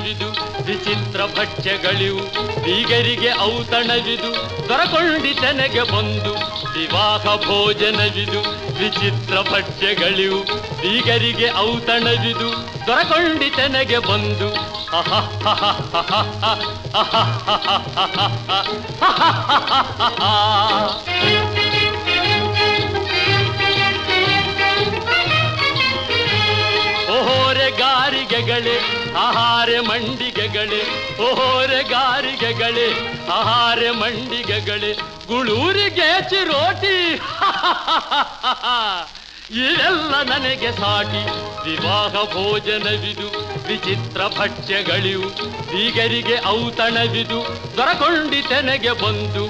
ಔತಣವಿದು ವಿಚಿತ್ರ ಭಕ್ಷ್ಯಗಳಿವು ಬೀಗರಿಗೆ ಔತಣವಿದು ದೊರಕೊಂಡಿತನೆಗೆ ಬಂದು ವಿವಾಹ ಭೋಜನವಿದು ವಿಚಿತ್ರ ಭಕ್ಷ್ಯಗಳಿವು ಬೀಗರಿಗೆ ಔತಣವಿದು ದೊರಕೊಂಡಿತನೆಗೆ ಬಂದು ಓಹೋರೆ ಗಾರಿಗೆಗಳೇ ಆಹಾರ ಮಂಡಿಗೆಗಳೇ ಓಹೋರೆ ಗಾರಿಗೆಗಳೇ ಆಹಾರ ಮಂಡಿಗೆಗಳೇ ಗುಳೂರಿಗೆ ಚಿರೋಟಿ ಇದೆಲ್ಲ ನನಗೆ ಸಾಟಿ ವಿವಾಹ ಭೋಜನವಿದು ವಿಚಿತ್ರ ಭಕ್ಷ್ಯಗಳಿವು ಬೀಗರಿಗೆ ಔತಣವಿದು ದೊರಕೊಂಡಿತೆನೆಗೆ ಬಂದು